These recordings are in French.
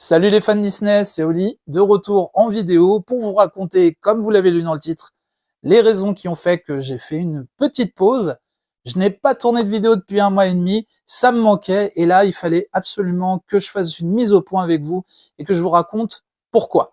Salut les fans Disney, c'est Oli, de retour en vidéo pour vous raconter, comme vous l'avez lu dans le titre, les raisons qui ont fait que j'ai fait une petite pause. Je n'ai pas tourné de vidéo depuis 1 mois et demi, ça me manquait et là il fallait absolument que je fasse une mise au point avec vous et que je vous raconte pourquoi.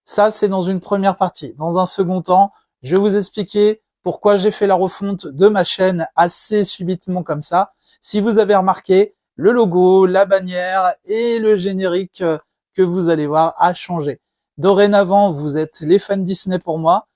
Ça c'est dans une première partie. Dans un second temps, je vais vous expliquer pourquoi j'ai fait la refonte de ma chaîne assez subitement comme ça. Si vous avez remarqué, le logo, la bannière et le générique que vous allez voir a changé. Dorénavant, vous êtes les fans Disney pour moi.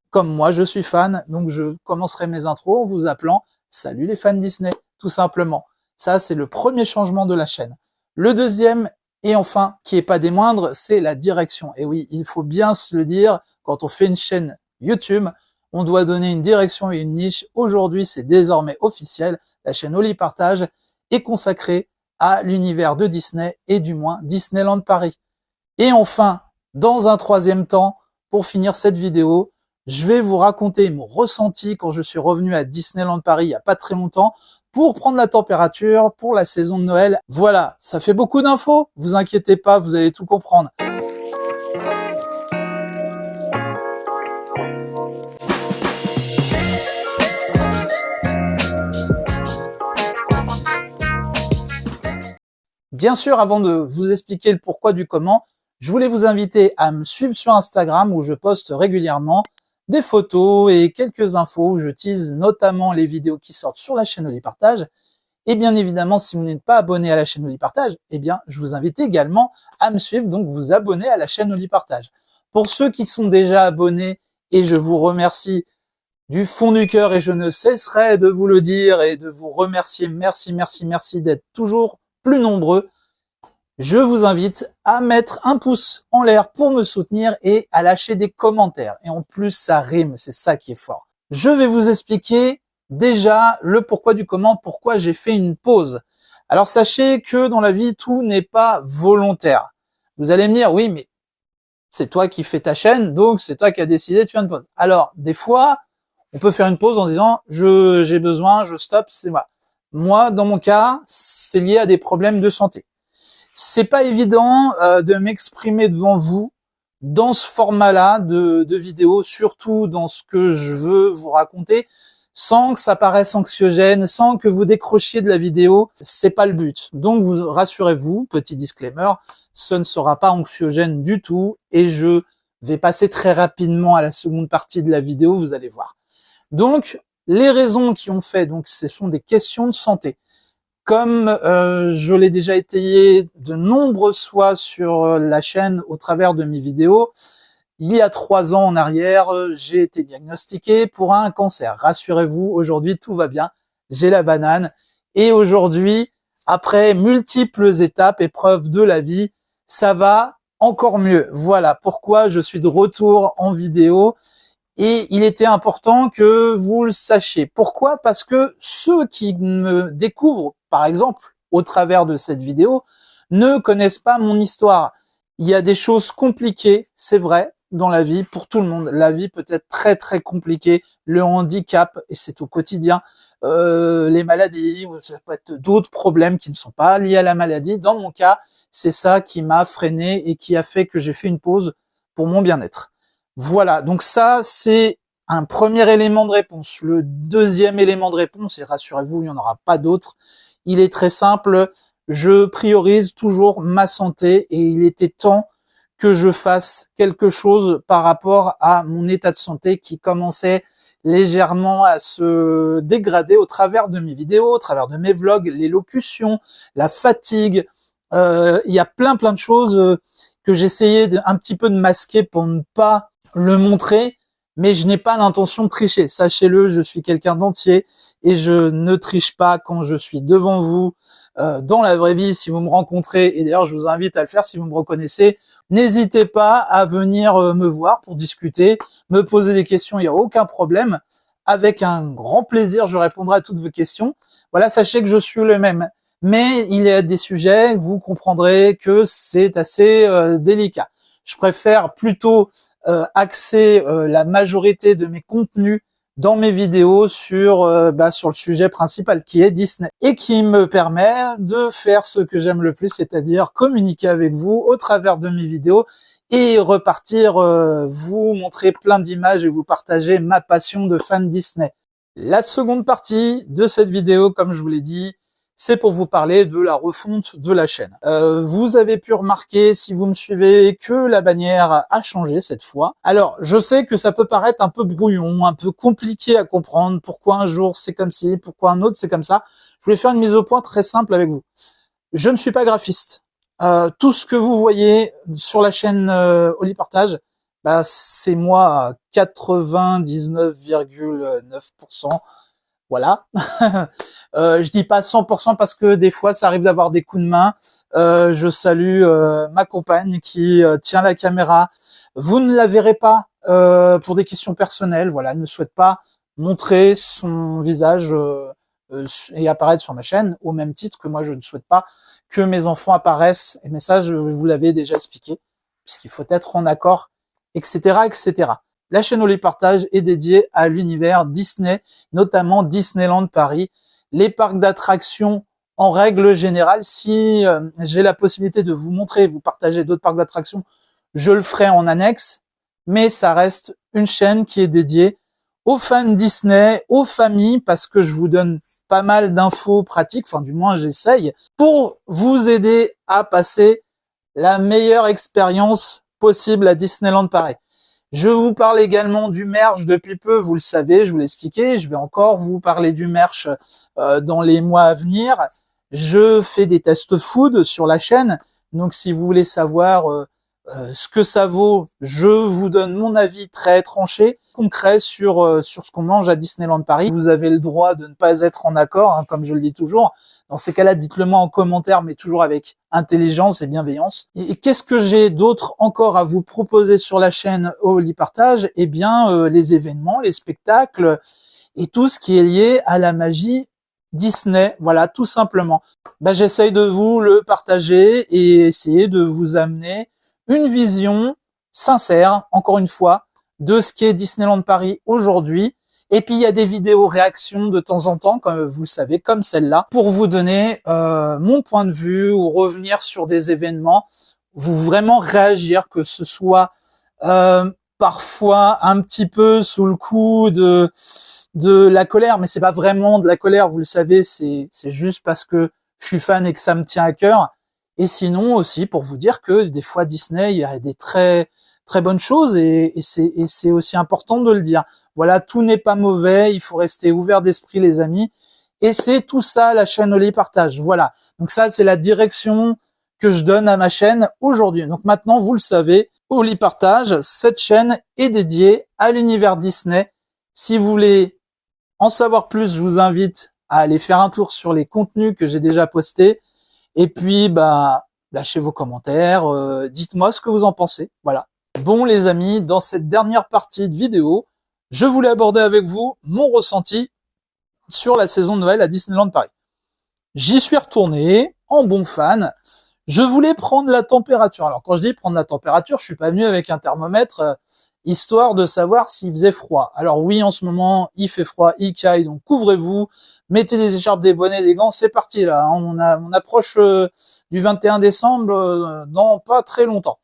Comme moi, je suis fan, donc je commencerai mes intros en vous appelant « Salut les fans Disney », tout simplement. Ça, c'est le premier changement de la chaîne. Le deuxième, et enfin, qui est pas des moindres, c'est la direction. Et oui, il faut bien se le dire, quand on fait une chaîne YouTube, on doit donner une direction et une niche. Aujourd'hui, c'est désormais officiel. La chaîne Oli Partage est consacrée à l'univers de Disney et du moins Disneyland Paris. Et enfin, dans un troisième temps, pour finir cette vidéo, je vais vous raconter mon ressenti quand je suis revenu à Disneyland Paris il n'y a pas très longtemps pour prendre la température pour la saison de Noël. Voilà, ça fait beaucoup d'infos, vous inquiétez pas, vous allez tout comprendre. Bien sûr, avant de vous expliquer le pourquoi du comment, je voulais vous inviter à me suivre sur Instagram où je poste régulièrement des photos et quelques infos où je tease notamment les vidéos qui sortent sur la chaîne Oli Partage. Et bien évidemment, si vous n'êtes pas abonné à la chaîne Oli Partage, eh bien, je vous invite également à me suivre, donc vous abonner à la chaîne Oli Partage. Pour ceux qui sont déjà abonnés, et je vous remercie du fond du cœur et je ne cesserai de vous le dire et de vous remercier, merci d'être toujours plus nombreux. Je vous invite à mettre un pouce en l'air pour me soutenir et à lâcher des commentaires. Et en plus, ça rime, c'est ça qui est fort. Je vais vous expliquer déjà le pourquoi du comment, pourquoi j'ai fait une pause. Alors sachez que dans la vie, tout n'est pas volontaire. Vous allez me dire, oui, mais c'est toi qui fais ta chaîne, donc c'est toi qui as décidé de faire une pause. Alors, des fois, on peut faire une pause en disant, j'ai besoin, je stoppe, c'est moi. Moi, dans mon cas, c'est lié à des problèmes de santé. C'est pas évident de m'exprimer devant vous dans ce format-là de vidéo, surtout dans ce que je veux vous raconter, sans que ça paraisse anxiogène, sans que vous décrochiez de la vidéo. C'est pas le but. Donc, vous rassurez-vous, petit disclaimer, ce ne sera pas anxiogène du tout et je vais passer très rapidement à la seconde partie de la vidéo, vous allez voir. Donc, les raisons qui ont fait, donc, ce sont des questions de santé. Comme je l'ai déjà étayé de nombreuses fois sur la chaîne au travers de mes vidéos, il y a 3 ans en arrière, j'ai été diagnostiqué pour un cancer. Rassurez-vous, aujourd'hui tout va bien, j'ai la banane. Et aujourd'hui, après multiples étapes, épreuves de la vie, ça va encore mieux. Voilà pourquoi je suis de retour en vidéo. Et il était important que vous le sachiez. Pourquoi? Parce que ceux qui me découvrent, par exemple, au travers de cette vidéo, ne connaissent pas mon histoire. Il y a des choses compliquées, c'est vrai, dans la vie, pour tout le monde. La vie peut être très très compliquée, le handicap, et c'est au quotidien, les maladies, ou ça peut être d'autres problèmes qui ne sont pas liés à la maladie. Dans mon cas, c'est ça qui m'a freiné et qui a fait que j'ai fait une pause pour mon bien-être. Voilà, donc ça, c'est un premier élément de réponse. Le deuxième élément de réponse, et rassurez-vous, il n'y en aura pas d'autre, il est très simple, je priorise toujours ma santé et il était temps que je fasse quelque chose par rapport à mon état de santé qui commençait légèrement à se dégrader au travers de mes vidéos, au travers de mes vlogs, l'élocution, la fatigue, il y a plein de choses que j'essayais un petit peu de masquer pour ne pas le montrer, mais je n'ai pas l'intention de tricher. Sachez-le, je suis quelqu'un d'entier et je ne triche pas quand je suis devant vous dans la vraie vie. Si vous me rencontrez, et d'ailleurs je vous invite à le faire si vous me reconnaissez, n'hésitez pas à venir me voir pour discuter, me poser des questions, il n'y a aucun problème. Avec un grand plaisir, je répondrai à toutes vos questions. Voilà, sachez que je suis le même. Mais il y a des sujets, vous comprendrez que c'est assez délicat. Je préfère plutôt axer la majorité de mes contenus dans mes vidéos sur le sujet principal qui est Disney et qui me permet de faire ce que j'aime le plus, c'est-à-dire communiquer avec vous au travers de mes vidéos et repartir vous montrer plein d'images et vous partager ma passion de fan Disney. La seconde partie de cette vidéo, comme je vous l'ai dit, c'est pour vous parler de la refonte de la chaîne. Vous avez pu remarquer, si vous me suivez, que la bannière a changé cette fois. Alors, je sais que ça peut paraître un peu brouillon, un peu compliqué à comprendre. Pourquoi un jour c'est comme ci, pourquoi un autre c'est comme ça. Je voulais faire une mise au point très simple avec vous. Je ne suis pas graphiste. Tout ce que vous voyez sur la chaîne Oli Partage, c'est moi à 99,9%. Voilà. Je dis pas 100% parce que des fois ça arrive d'avoir des coups de main. Je salue ma compagne qui tient la caméra. Vous ne la verrez pas pour des questions personnelles. Voilà, elle ne souhaite pas montrer son visage et apparaître sur ma chaîne au même titre que moi je ne souhaite pas que mes enfants apparaissent. Et mais ça, vous l'avez déjà expliqué, puisqu'il faut être en accord, etc., etc. La chaîne Oli Partage est dédiée à l'univers Disney, notamment Disneyland Paris, les parcs d'attractions en règle générale. Si j'ai la possibilité de vous montrer, vous partager d'autres parcs d'attractions, je le ferai en annexe, mais ça reste une chaîne qui est dédiée aux fans Disney, aux familles, parce que je vous donne pas mal d'infos pratiques, enfin du moins j'essaye, pour vous aider à passer la meilleure expérience possible à Disneyland Paris. Je vous parle également du merch depuis peu, vous le savez, je vous l'ai expliqué. Je vais encore vous parler du merch dans les mois à venir. Je fais des tests food sur la chaîne, donc si vous voulez savoir ce que ça vaut, je vous donne mon avis très tranché, concret sur ce qu'on mange à Disneyland Paris. Vous avez le droit de ne pas être en accord, hein, comme je le dis toujours. Dans ces cas-là, dites-le moi en commentaire, mais toujours avec intelligence et bienveillance. Et qu'est-ce que j'ai d'autre encore à vous proposer sur la chaîne Oli Partage? Eh bien, les événements, les spectacles et tout ce qui est lié à la magie Disney. Voilà, tout simplement. J'essaye de vous le partager et essayer de vous amener une vision sincère, encore une fois, de ce qu'est Disneyland Paris aujourd'hui. Et puis il y a des vidéos réactions de temps en temps, comme vous le savez, comme celle-là, pour vous donner mon point de vue ou revenir sur des événements, vous vraiment réagir, que ce soit parfois un petit peu sous le coup de la colère, mais c'est pas vraiment de la colère, vous le savez, c'est juste parce que je suis fan et que ça me tient à cœur. Et sinon aussi pour vous dire que des fois Disney, il y a des très bonnes choses et c'est aussi important de le dire. Voilà, tout n'est pas mauvais, il faut rester ouvert d'esprit les amis. Et c'est tout ça la chaîne Oli Partage. Voilà. Donc ça, c'est la direction que je donne à ma chaîne aujourd'hui. Donc maintenant, vous le savez, Oli Partage, cette chaîne est dédiée à l'univers Disney. Si vous voulez en savoir plus, je vous invite à aller faire un tour sur les contenus que j'ai déjà postés. Et puis, lâchez vos commentaires, dites-moi ce que vous en pensez. Voilà. Bon les amis, dans cette dernière partie de vidéo, je voulais aborder avec vous mon ressenti sur la saison de Noël à Disneyland Paris. J'y suis retourné en bon fan. Je voulais prendre la température. Alors quand je dis prendre la température, je suis pas venu avec un thermomètre histoire de savoir s'il faisait froid. Alors oui, en ce moment, il fait froid, il caille, donc couvrez-vous, mettez des écharpes, des bonnets, des gants, c'est parti là. On approche du 21 décembre dans pas très longtemps.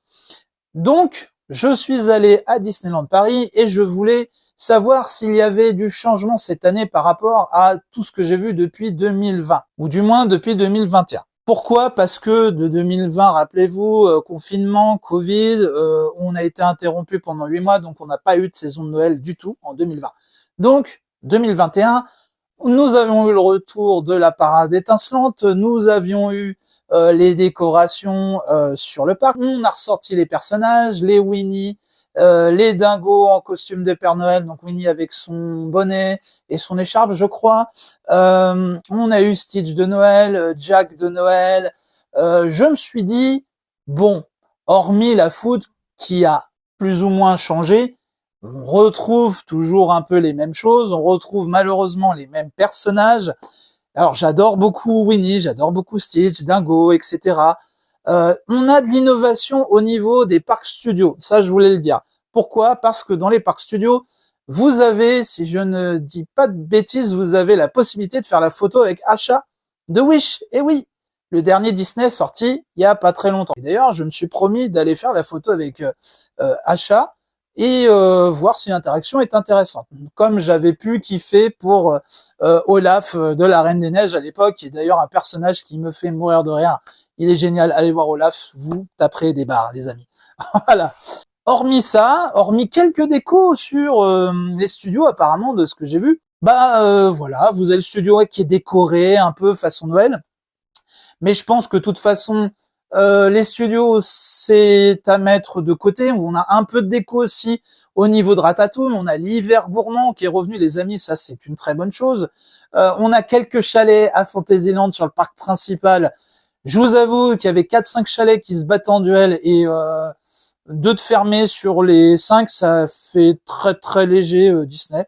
Donc, je suis allé à Disneyland Paris et je voulais savoir s'il y avait du changement cette année par rapport à tout ce que j'ai vu depuis 2020, ou du moins depuis 2021. Pourquoi? Parce que de 2020, rappelez-vous, confinement, Covid, on a été interrompu pendant 8 mois, donc on n'a pas eu de saison de Noël du tout en 2020. Donc, 2021, nous avions eu le retour de la parade étincelante, nous avions eu les décorations sur le parc, on a ressorti les personnages, les Winnie, les dingos en costume de Père Noël, donc Winnie avec son bonnet et son écharpe, je crois. On a eu Stitch de Noël, Jack de Noël. Je me suis dit, bon, hormis la food qui a plus ou moins changé, on retrouve toujours un peu les mêmes choses, on retrouve malheureusement les mêmes personnages. Alors j'adore beaucoup Winnie, j'adore beaucoup Stitch, Dingo, etc. On a de l'innovation au niveau des parcs studios, ça je voulais le dire. Pourquoi? Parce que dans les parcs studios, vous avez, si je ne dis pas de bêtises, vous avez la possibilité de faire la photo avec Asha de Wish. Et oui, le dernier Disney sorti il y a pas très longtemps. Et d'ailleurs, je me suis promis d'aller faire la photo avec Asha et voir si l'interaction est intéressante. Comme j'avais pu kiffer pour Olaf de la Reine des Neiges à l'époque, qui est d'ailleurs un personnage qui me fait mourir de rire. Il est génial, allez voir Olaf, vous taperez des barres, les amis. Voilà. Hormis ça, hormis quelques décos sur les studios apparemment de ce que j'ai vu, voilà, vous avez le studio qui est décoré un peu façon Noël. Mais je pense que de toute façon, les studios, c'est à mettre de côté. On a un peu de déco aussi au niveau de Ratatouille. On a l'hiver gourmand qui est revenu, les amis. Ça, c'est une très bonne chose. On a quelques chalets à Fantasyland sur le parc principal. Je vous avoue qu'il y avait 4-5 chalets qui se battent en duel et 2 de fermés sur les 5. Ça fait très, très léger Disney.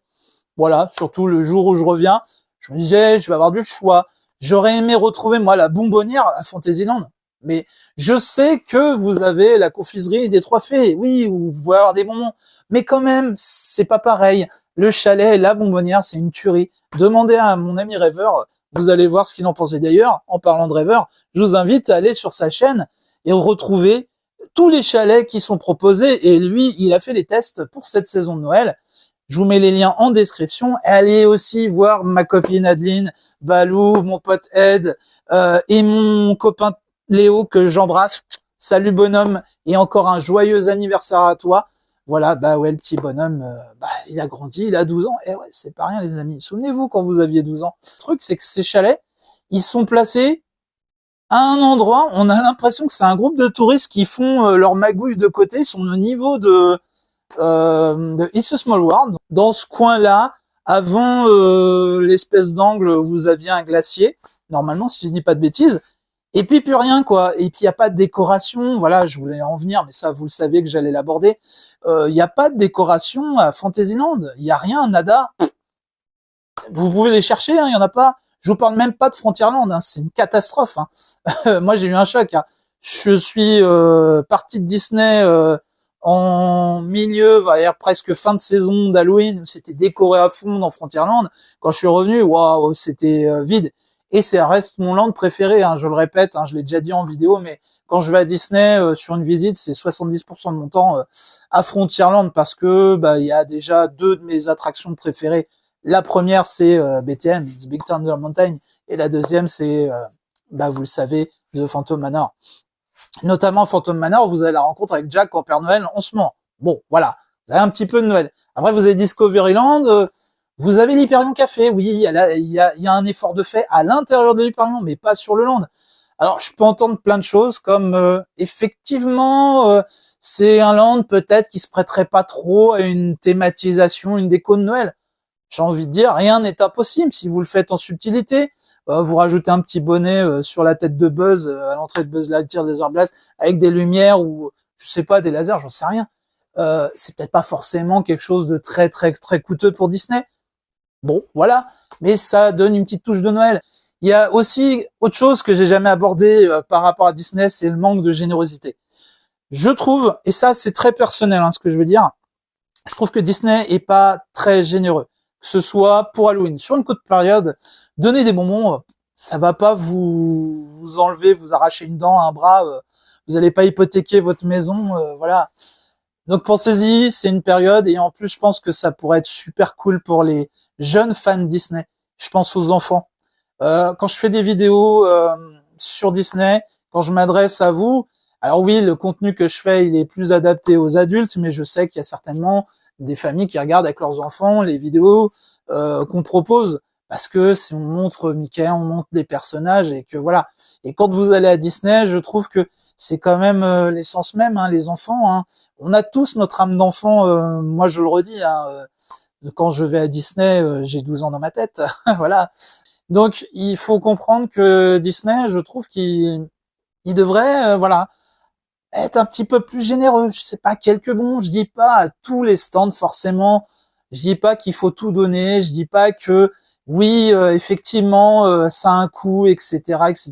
Voilà, surtout le jour où je reviens. Je me disais, je vais avoir du choix. J'aurais aimé retrouver, moi, la bonbonnière à Fantasyland. Mais je sais que vous avez la confiserie des 3 fées. Oui, où vous pouvez avoir des bonbons. Mais quand même, c'est pas pareil. Le chalet, la bonbonnière, c'est une tuerie. Demandez à mon ami rêveur. Vous allez voir ce qu'il en pensait. D'ailleurs, en parlant de rêveur, je vous invite à aller sur sa chaîne et retrouver tous les chalets qui sont proposés. Et lui, il a fait les tests pour cette saison de Noël. Je vous mets les liens en description. Allez aussi voir ma copine Adeline, Balou, mon pote Ed et mon copain Léo que j'embrasse. Salut bonhomme et encore un joyeux anniversaire à toi. Voilà, ouais, le petit bonhomme, il a grandi, il a 12 ans. Et ouais, c'est pas rien les amis. Souvenez-vous quand vous aviez 12 ans. Le truc, c'est que ces chalets, ils sont placés à un endroit, on a l'impression que c'est un groupe de touristes qui font leur magouille de côté. Ils sont au niveau de It's a Small World. Dans ce coin-là, avant l'espèce d'angle où vous aviez un glacier, normalement, si je dis pas de bêtises, et puis plus rien, quoi. Et puis il n'y a pas de décoration, voilà, je voulais en venir, mais ça, vous le savez que j'allais l'aborder. Il n'y a pas de décoration à Fantasyland, il n'y a rien, nada. Vous pouvez les chercher, il y en a pas. Je vous parle même pas de Frontierland, c'est une catastrophe. Moi, j'ai eu un choc. Je suis parti de Disney en milieu, presque fin de saison d'Halloween, où c'était décoré à fond dans Frontierland. Quand je suis revenu, waouh, c'était vide. Et ça reste mon land préféré, je le répète, je l'ai déjà dit en vidéo, mais quand je vais à Disney sur une visite, c'est 70% de mon temps à Frontierland parce que il y a déjà 2 de mes attractions préférées. La première, c'est BTM, The Big Thunder Mountain, et la deuxième, c'est, vous le savez, The Phantom Manor. Notamment Phantom Manor, vous avez la rencontre avec Jack en Père Noël en ce moment. Bon, voilà, vous avez un petit peu de Noël. Après, vous avez Discoveryland, vous avez l'Hyperion Café. Oui, il y a un effort de fait à l'intérieur de l'Hyperion, mais pas sur le land. Alors, je peux entendre plein de choses, comme effectivement, c'est un land peut-être qui se prêterait pas trop à une thématisation, une déco de Noël. J'ai envie de dire, rien n'est impossible si vous le faites en subtilité. Vous rajoutez un petit bonnet sur la tête de Buzz, à l'entrée de Buzz Lightyear des Blast, avec des lumières ou, je sais pas, des lasers, j'en sais rien. C'est peut-être pas forcément quelque chose de très très très coûteux pour Disney. Bon, voilà. Mais ça donne une petite touche de Noël. Il y a aussi autre chose que j'ai jamais abordé par rapport à Disney, c'est le manque de générosité. Je trouve, et ça c'est très personnel ce que je veux dire, je trouve que Disney est pas très généreux. Que ce soit pour Halloween, sur une courte période, donner des bonbons, ça va pas vous enlever, vous arracher une dent, un bras, vous allez pas hypothéquer votre maison, voilà. Donc pensez-y, c'est une période, et en plus je pense que ça pourrait être super cool pour les jeunes fans Disney. Je pense aux enfants. Quand je fais des vidéos sur Disney, quand je m'adresse à vous, alors oui, le contenu que je fais, il est plus adapté aux adultes, mais je sais qu'il y a certainement des familles qui regardent avec leurs enfants les vidéos qu'on propose, parce que si on montre Mickey, on montre des personnages, et que voilà. Et quand vous allez à Disney, je trouve que c'est quand même l'essence même, les enfants. On a tous notre âme d'enfant, moi je le redis, quand je vais à Disney, j'ai 12 ans dans ma tête, voilà. Donc il faut comprendre que Disney, je trouve qu'il devrait, être un petit peu plus généreux. Je sais pas, quelques bons. Je dis pas à tous les stands forcément. Je dis pas qu'il faut tout donner. Je dis pas que oui, effectivement, ça a un coût, etc., etc.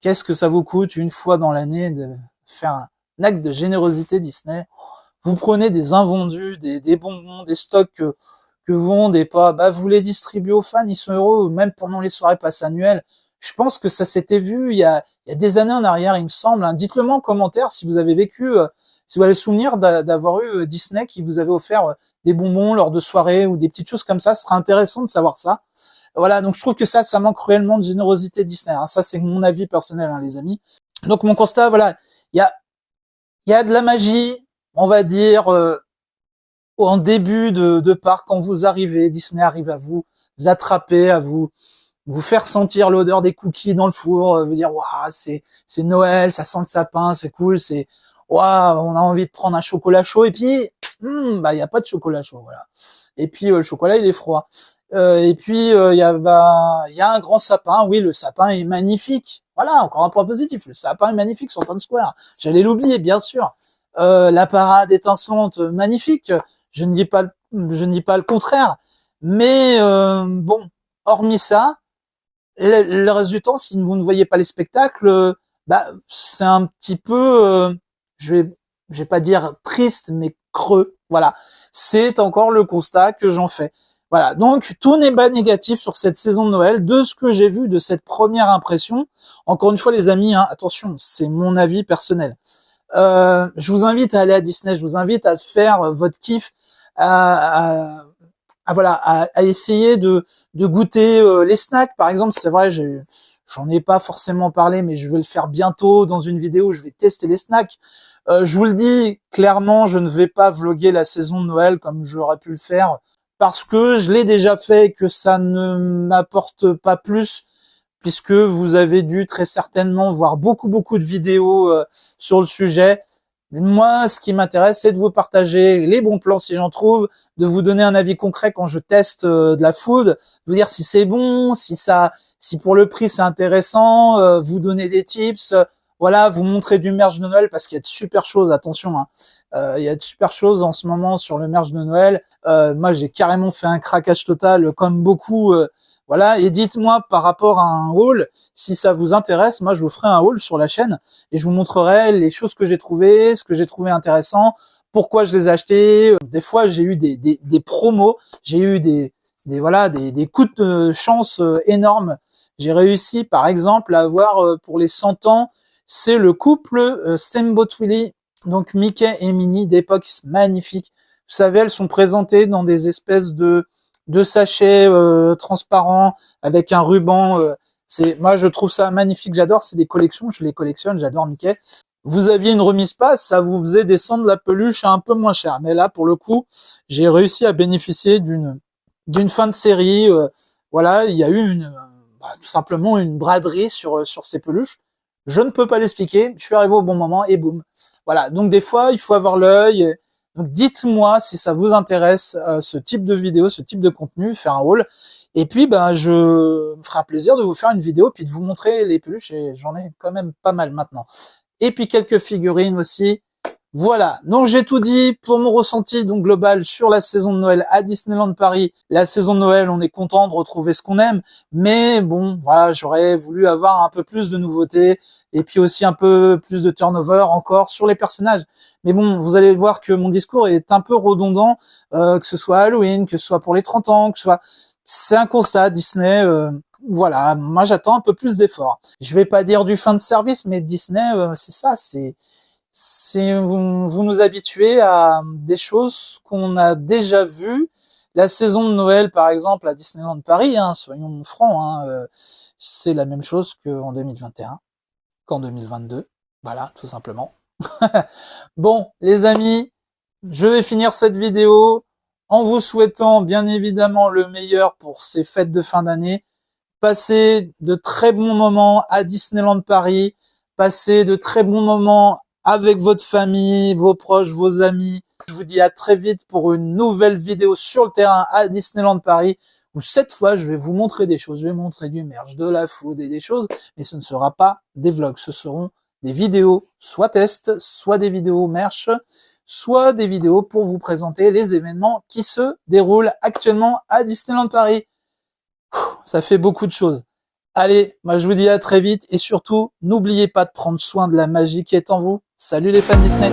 Qu'est-ce que ça vous coûte une fois dans l'année de faire un acte de générosité Disney? Vous prenez des invendus, des bonbons, des stocks que vous vendez pas, bah vous les distribuez aux fans, ils sont heureux, même pendant les soirées passe annuelles. Je pense que ça s'était vu il y a des années en arrière, il me semble. Hein. Dites-le moi en commentaire si vous avez vécu, si vous avez le souvenir d'avoir eu Disney qui vous avait offert des bonbons lors de soirées ou des petites choses comme ça. Ce serait intéressant de savoir ça. Voilà, donc je trouve que ça manque cruellement de générosité Disney. Hein. Ça, c'est mon avis personnel, hein, les amis. Donc mon constat, voilà, il y a de la magie, on va dire, en début de parc, quand vous arrivez, Disney arrive à vous attraper, à vous faire sentir l'odeur des cookies dans le four, vous dire waouh, c'est Noël, ça sent le sapin, c'est cool, c'est waouh, on a envie de prendre un chocolat chaud et puis bah il y a pas de chocolat chaud, voilà. Et puis le chocolat il est froid. Et puis il y a un grand sapin, oui, le sapin est magnifique. Voilà, encore un point positif, le sapin est magnifique sur Times Square. J'allais l'oublier bien sûr. La parade étincelante, magnifique. Je ne dis pas le contraire, mais bon, hormis ça, le reste du temps, si vous ne voyez pas les spectacles, bah c'est un petit peu, je vais pas dire triste, mais creux. Voilà, c'est encore le constat que j'en fais. Voilà, donc tout n'est pas négatif sur cette saison de Noël, de ce que j'ai vu de cette première impression. Encore une fois, les amis, hein, attention, c'est mon avis personnel. Je vous invite à aller à Disney, je vous invite à faire votre kiff, à, voilà, à essayer de goûter les snacks. Par exemple, c'est vrai, j'en ai pas forcément parlé, mais je vais le faire bientôt dans une vidéo. Je vais tester les snacks. Je vous le dis clairement, je ne vais pas vlogger la saison de Noël comme j'aurais pu le faire parce que je l'ai déjà fait et que ça ne m'apporte pas plus, puisque vous avez dû très certainement voir beaucoup de vidéos sur le sujet. Moi, ce qui m'intéresse, c'est de vous partager les bons plans si j'en trouve, de vous donner un avis concret quand je teste de la food, de vous dire si c'est bon, si pour le prix c'est intéressant, vous donner des tips, voilà, vous montrer du merch de Noël parce qu'il y a de super choses, attention, hein. Il y a de super choses en ce moment sur le merch de Noël. Moi, j'ai carrément fait un craquage total, comme beaucoup. Voilà, et dites-moi par rapport à un haul, si ça vous intéresse, moi je vous ferai un haul sur la chaîne et je vous montrerai les choses que j'ai trouvées, ce que j'ai trouvé intéressant, pourquoi je les ai achetés. Des fois j'ai eu des promos, j'ai eu des coups de chance énormes. J'ai réussi par exemple à avoir pour les 100 ans, c'est le couple Steamboat Willie, donc Mickey et Minnie d'époque magnifique. Vous savez, elles sont présentées dans des espèces de sachets transparents avec un ruban. Moi, je trouve ça magnifique. J'adore. C'est des collections. Je les collectionne. J'adore Mickey. Vous aviez une remise passe, ça vous faisait descendre la peluche à un peu moins cher. Mais là, pour le coup, j'ai réussi à bénéficier d'une fin de série. Voilà, il y a eu tout simplement une braderie sur ces peluches. Je ne peux pas l'expliquer. Je suis arrivé au bon moment et boum. Voilà. Donc des fois, il faut avoir l'œil. Donc dites-moi si ça vous intéresse ce type de vidéo, ce type de contenu, faire un haul. Et puis je me ferai un plaisir de vous faire une vidéo puis de vous montrer les peluches et j'en ai quand même pas mal maintenant. Et puis quelques figurines aussi. Voilà, donc j'ai tout dit pour mon ressenti donc global sur la saison de Noël à Disneyland Paris. La saison de Noël, on est content de retrouver ce qu'on aime, mais bon, voilà, j'aurais voulu avoir un peu plus de nouveautés et puis aussi un peu plus de turnover encore sur les personnages. Mais bon, vous allez voir que mon discours est un peu redondant, que ce soit Halloween, que ce soit pour les 30 ans, que ce soit... C'est un constat, Disney, voilà, moi j'attends un peu plus d'efforts. Je vais pas dire du fin de service, mais Disney, c'est ça, c'est vous nous habituez à des choses qu'on a déjà vues. La saison de Noël, par exemple, à Disneyland Paris, hein, soyons francs, hein, c'est la même chose qu'en 2021, qu'en 2022. Voilà, tout simplement. Bon, les amis, je vais finir cette vidéo en vous souhaitant bien évidemment le meilleur pour ces fêtes de fin d'année. Passez de très bons moments à Disneyland Paris. Passez de très bons moments avec votre famille, vos proches, vos amis. Je vous dis à très vite pour une nouvelle vidéo sur le terrain à Disneyland Paris, où cette fois, je vais vous montrer des choses. Je vais montrer du merch, de la food et des choses, mais ce ne sera pas des vlogs. Ce seront des vidéos, soit tests, soit des vidéos merch, soit des vidéos pour vous présenter les événements qui se déroulent actuellement à Disneyland Paris. Ça fait beaucoup de choses. Allez, moi je vous dis à très vite et surtout, n'oubliez pas de prendre soin de la magie qui est en vous. Salut les fans Disney!